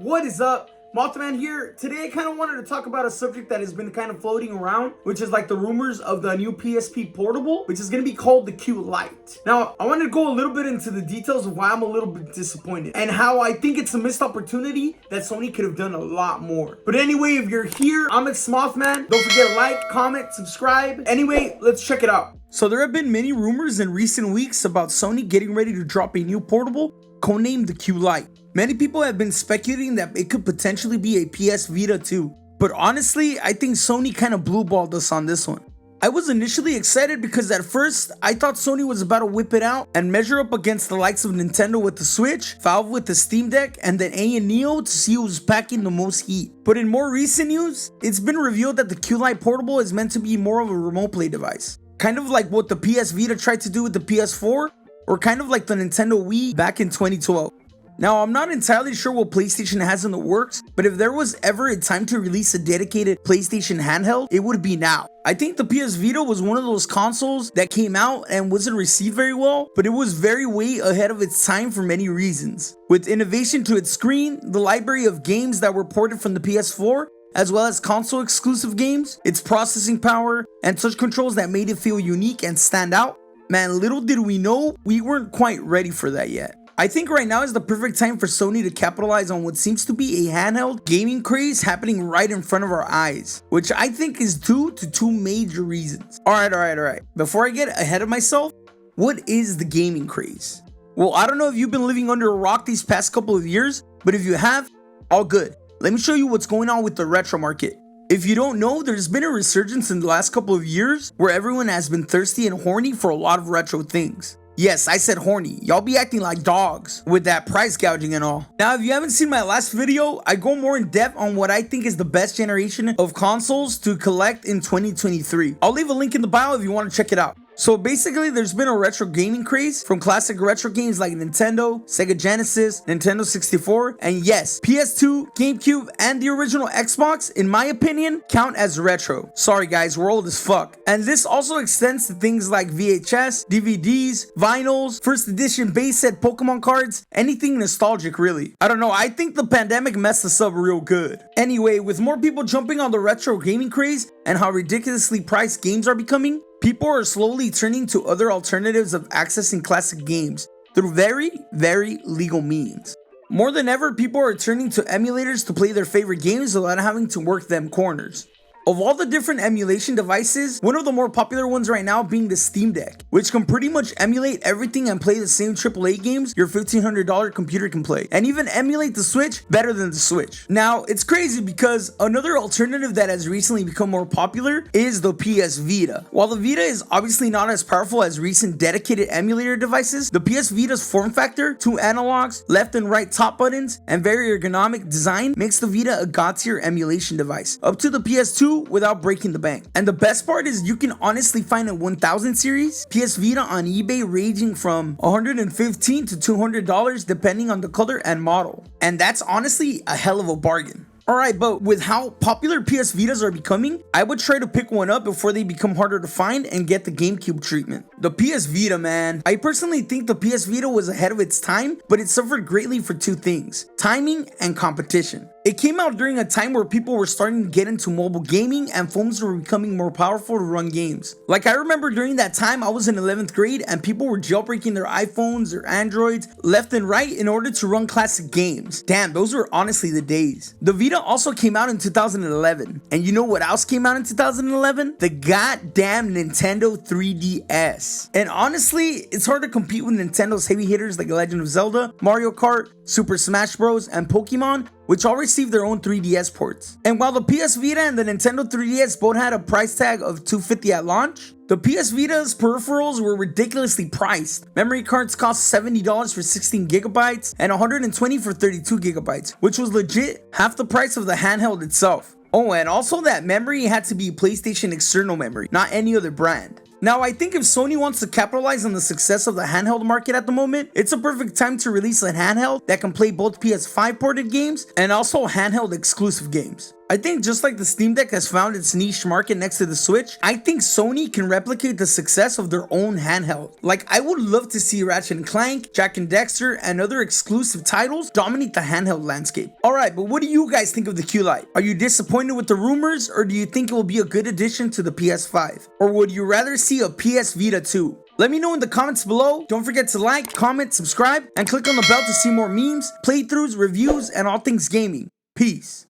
What is up? Mothman here. Today I kind of wanted to talk about a subject that has been kind of floating around, which is like the rumors of the new PSP Portable, which is going to be called the Q-Lite. Now, I wanted to go a little bit into the details of why I'm a little bit disappointed and how I think it's a missed opportunity that Sony could have done a lot more. But anyway, if you're here, I'm Mothman. Don't forget to like, comment, subscribe. Anyway, let's check it out. So there have been many rumors in recent weeks about Sony getting ready to drop a new portable codenamed the Q-Lite. Many people have been speculating that it could potentially be a PS Vita too, but honestly, I think Sony kind of blueballed us on this one. I was initially excited because at first, I thought Sony was about to whip it out and measure up against the likes of Nintendo with the Switch, Valve with the Steam Deck, and then Neo to see who's packing the most heat. But in more recent news, it's been revealed that the Q-Lite Portable is meant to be more of a remote play device. Kind of like what the PS Vita tried to do with the PS4, or kind of like the Nintendo Wii back in 2012. Now, I'm not entirely sure what PlayStation has in the works, but if there was ever a time to release a dedicated PlayStation handheld, it would be now. I think the PS Vita was one of those consoles that came out and wasn't received very well, but it was very way ahead of its time for many reasons. With innovation to its screen, the library of games that were ported from the PS4, as well as console exclusive games, its processing power, and touch controls that made it feel unique and stand out, man, little did we know we weren't quite ready for that yet. I think right now is the perfect time for Sony to capitalize on what seems to be a handheld gaming craze happening right in front of our eyes, which I think is due to two major reasons. Alright. Before I get ahead of myself, what is the gaming craze? Well, I don't know if you've been living under a rock these past couple of years, but if you have, all good. Let me show you what's going on with the retro market. If you don't know, there's been a resurgence in the last couple of years where everyone has been thirsty and horny for a lot of retro things. Yes, I said horny. Y'all be acting like dogs with that price gouging and all. Now, if you haven't seen my last video, I go more in depth on what I think is the best generation of consoles to collect in 2023. I'll leave a link in the bio if you want to check it out. So basically, there's been a retro gaming craze from classic retro games like Nintendo, Sega Genesis, Nintendo 64, and yes, PS2, GameCube, and the original Xbox, in my opinion, count as retro. Sorry guys, we're old as fuck. And this also extends to things like VHS, DVDs, vinyls, first edition base set Pokemon cards, anything nostalgic really. I don't know, I think the pandemic messed us up real good. Anyway, with more people jumping on the retro gaming craze and how ridiculously priced games are becoming, people are slowly turning to other alternatives of accessing classic games through very legal means. More than ever, people are turning to emulators to play their favorite games without having to work them corners. Of all the different emulation devices, one of the more popular ones right now being the Steam Deck, which can pretty much emulate everything and play the same AAA games your $1,500 computer can play, and even emulate the Switch better than the Switch. Now, it's crazy because another alternative that has recently become more popular is the PS Vita. While the Vita is obviously not as powerful as recent dedicated emulator devices, the PS Vita's form factor, 2 analogs, left and right top buttons, and very ergonomic design makes the Vita a god tier emulation device, up to the PS2 without breaking the bank. And the best part is you can honestly find a 1000 series PS Vita on eBay ranging from $115 to $200 depending on the color and model. And that's honestly a hell of a bargain. Alright, but with how popular PS Vitas are becoming, I would try to pick one up before they become harder to find and get the GameCube treatment. The PS Vita, man. I personally think the PS Vita was ahead of its time, but it suffered greatly for two things: timing and competition. It came out during a time where people were starting to get into mobile gaming and phones were becoming more powerful to run games. Like I remember during that time I was in 11th grade and people were jailbreaking their iPhones or Androids left and right in order to run classic games. Damn, those were honestly the days. The Vita also came out in 2011. And you know what else came out in 2011? The goddamn Nintendo 3DS. And honestly, it's hard to compete with Nintendo's heavy hitters like Legend of Zelda, Mario Kart, Super Smash Bros, and Pokemon, which all received their own 3DS ports. And while the PS Vita and the Nintendo 3DS both had a price tag of $250 at launch, the PS Vita's peripherals were ridiculously priced. Memory cards cost $70 for 16 gigabytes and $120 for 32 gigabytes, which was legit half the price of the handheld itself. Oh, and also that memory had to be PlayStation external memory, not any other brand. Now, I think if Sony wants to capitalize on the success of the handheld market at the moment, it's a perfect time to release a handheld that can play both PS5 ported games and also handheld exclusive games. I think just like the Steam Deck has found its niche market next to the Switch, I think Sony can replicate the success of their own handheld. Like, I would love to see Ratchet & Clank, Jak and Daxter, and other exclusive titles dominate the handheld landscape. Alright, but what do you guys think of the Q-Lite? Are you disappointed with the rumors, or do you think it will be a good addition to the PS5? Or would you rather see a PS Vita 2? Let me know in the comments below. Don't forget to like, comment, subscribe, and click on the bell to see more memes, playthroughs, reviews, and all things gaming. Peace.